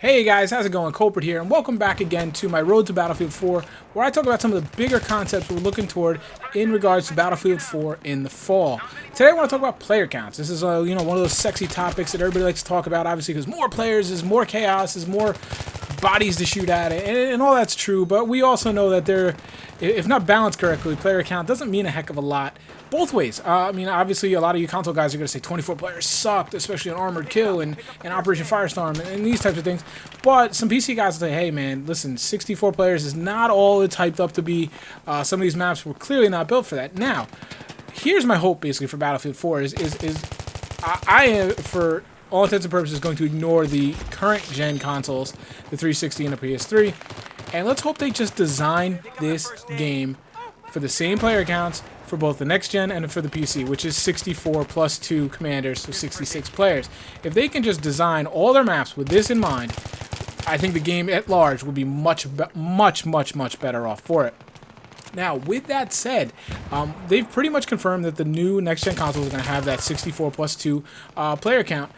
Hey guys, how's it going? Kulprit here, and welcome back again to my Road to Battlefield 4, where I talk about some of the bigger concepts we're looking toward in regards to Battlefield 4 in the fall. Today I want to talk about player counts. This is one of those sexy topics that everybody likes to talk about, obviously, because more players is more chaos, is more bodies to shoot at, and all that's true, but we also know that if not balanced correctly, player count doesn't mean a heck of a lot. Both ways. I mean, obviously, a lot of you console guys are going to say 24 players sucked, especially in Armored Kill and Operation Firestorm and these types of things. But some PC guys will say, hey, man, listen, 64 players is not all it's hyped up to be. Some of these maps were clearly not built for that. Now, here's my hope, basically, for Battlefield 4 I am, for all intents and purposes, going to ignore the current gen consoles, the 360 and the PS3, and let's hope they just design this game for the same player counts for both the next gen and for the PC, which is 64 plus 2 commanders, so 66 players. If they can just design all their maps with this in mind, I think the game at large would be much better off for it. Now, with that said, they've pretty much confirmed that the new next-gen console is going to have that 64 plus 2 player count.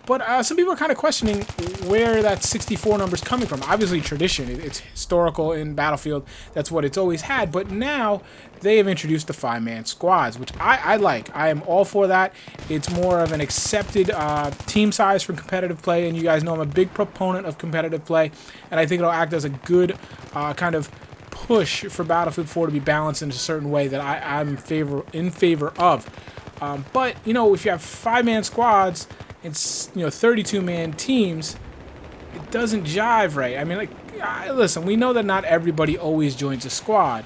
But some people are kind of questioning where that 64 number is coming from. Obviously, tradition. It's historical in Battlefield. That's what it's always had. But now they have introduced the 5-man squads, which I like. I am all for that. It's more of an accepted team size for competitive play. And you guys know I'm a big proponent of competitive play. And I think it'll act as a good kind of push for Battlefield 4 to be balanced in a certain way that I'm in favor of. But, you know, if you have 5-man squads, it's, 32-man teams, it doesn't jive right. I mean, listen, we know that not everybody always joins a squad,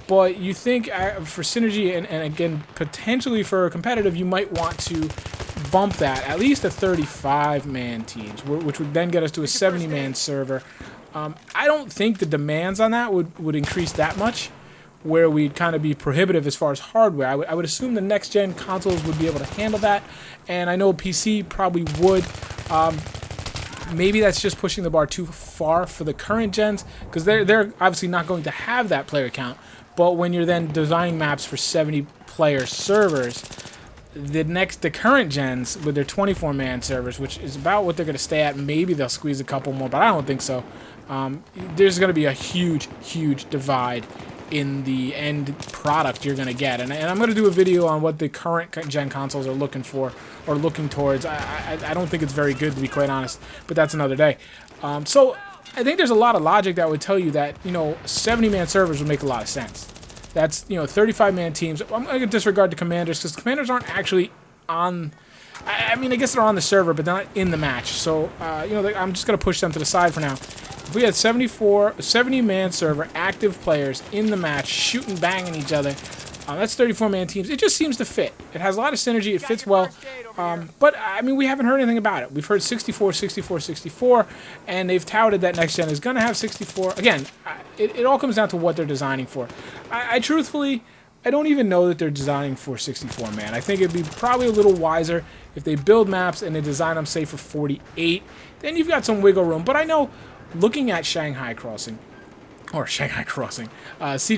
but you think for synergy and again, potentially for competitive, you might want to bump that at least to 35-man teams, which would then get us to a 70-man server. I don't think the demands on that would increase that much, where we'd kind of be prohibitive as far as hardware. I would assume the next-gen consoles would be able to handle that, and I know PC probably would. Maybe that's just pushing the bar too far for the current gens, because they're obviously not going to have that player count. But when you're then designing maps for 70-player servers, the current gens with their 24-man servers, which is about what they're going to stay at, maybe they'll squeeze a couple more, but I don't think so. There's going to be a huge divide in the end product you're going to get. And I'm going to do a video on what the current gen consoles are looking for or looking towards. I don't think it's very good, to be quite honest, but that's another day. So I think there's a lot of logic that would tell you that, 70-man servers would make a lot of sense. That's, 35-man teams. I'm going to disregard the commanders, because commanders aren't actually on... I mean, I guess they're on the server, but they're not in the match. So, I'm just going to push them to the side for now. If we had 70-man server, active players in the match, shooting, banging each other, that's 34-man teams. It just seems to fit. It has a lot of synergy. It fits well. But, I mean, we haven't heard anything about it. We've heard 64, 64, 64, and they've touted that next gen is going to have 64. Again, it all comes down to what they're designing for. I truthfully... I don't even know that they're designing for 64, man. I think it'd be probably a little wiser if they build maps and they design them, say, for 48. Then you've got some wiggle room. But I know, looking at Siege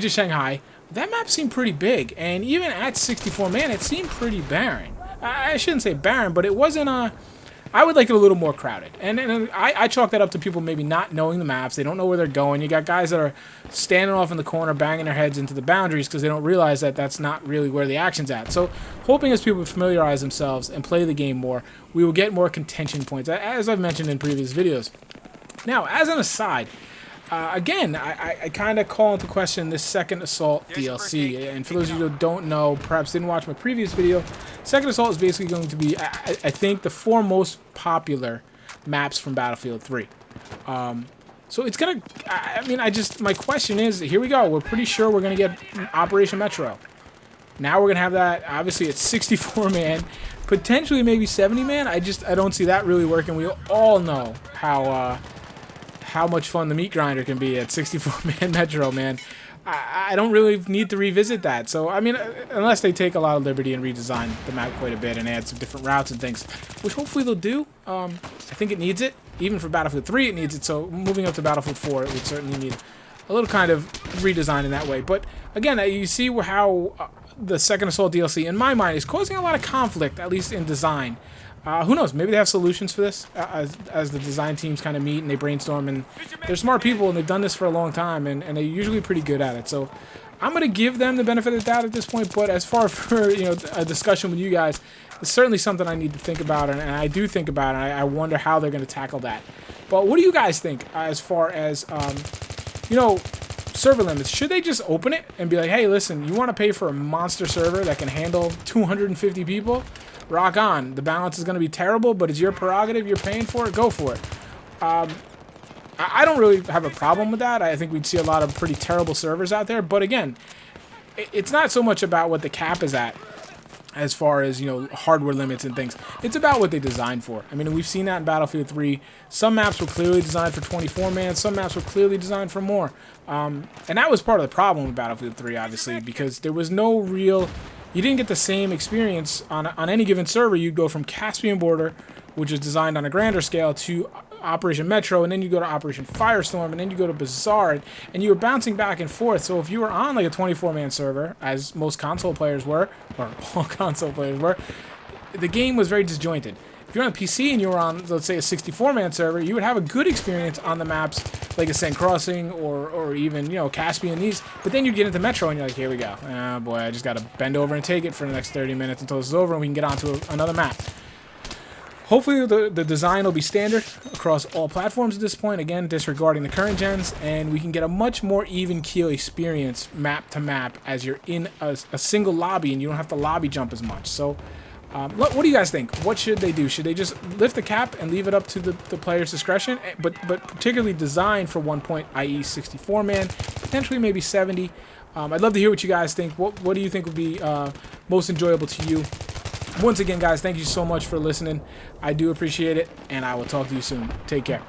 of Shanghai, that map seemed pretty big. And even at 64, man, it seemed pretty barren. I shouldn't say barren, but it wasn't I would like it a little more crowded. And I chalk that up to people maybe not knowing the maps. They don't know where they're going. You got guys that are standing off in the corner, banging their heads into the boundaries because they don't realize that that's not really where the action's at. So hoping as people familiarize themselves and play the game more, we will get more contention points, as I've mentioned in previous videos. Now, as an aside, again, I kind of call into question this Second Assault DLC. And for those of you who don't know, perhaps didn't watch my previous video, Second Assault is basically going to be, I think, the 4 most popular maps from Battlefield 3. So it's going to, my question is, here we go. We're pretty sure we're going to get Operation Metro. Now we're going to have that. Obviously, it's 64-man, potentially maybe 70-man. I don't see that really working. We all know how much fun the meat grinder can be at 64-man Metro, man. I don't really need to revisit that. So, I mean, unless they take a lot of liberty and redesign the map quite a bit and add some different routes and things, which hopefully they'll do. I think it needs it. Even for Battlefield 3, it needs it. So, moving up to Battlefield 4, it would certainly need a little kind of redesign in that way. But, again, you see how the Second Assault DLC, in my mind, is causing a lot of conflict, at least in design. Who knows? Maybe they have solutions for this as the design teams kind of meet and they brainstorm. And they're smart people and they've done this for a long time and they're usually pretty good at it. So I'm going to give them the benefit of the doubt at this point. But as far for a discussion with you guys, it's certainly something I need to think about. And I do think about it. And I wonder how they're going to tackle that. But what do you guys think as far as, server limits? Should they just open it and be like, hey, listen, you want to pay for a monster server that can handle 250 people? Rock on. The balance is going to be terrible, but it's your prerogative. You're paying for it. Go for it. I don't really have a problem with that. I think we'd see a lot of pretty terrible servers out there. But again, it's not so much about what the cap is at as far as, hardware limits and things. It's about what they designed for. I mean, we've seen that in Battlefield 3. Some maps were clearly designed for 24-man. Some maps were clearly designed for more. And that was part of the problem with Battlefield 3, obviously, because there was no real... You didn't get the same experience on any given server. You'd go from Caspian Border, which is designed on a grander scale, to Operation Metro, and then you go to Operation Firestorm, and then you go to Bazaar, and you were bouncing back and forth. So if you were on like a 24-man server, as most console players were, or all console players were, the game was very disjointed. If you're on PC and you were on, let's say, a 64-man server, you would have a good experience on the maps like Ascent Crossing or even, Caspian, these. But then you get into Metro and you're like, here we go. Oh boy, I just got to bend over and take it for the next 30 minutes until this is over and we can get on to another map. Hopefully the design will be standard across all platforms at this point, again, disregarding the current gens, and we can get a much more even keel experience map to map as you're in a single lobby and you don't have to lobby jump as much. So, what do you guys think? What should they do? Should they just lift the cap and leave it up to the player's discretion, but particularly designed for 1 point, i.e. 64-man, potentially maybe 70? I'd love to hear what you guys think. What do you think would be most enjoyable to you? Once again, guys, thank you so much for listening. I do appreciate it, and I will talk to you soon. Take care.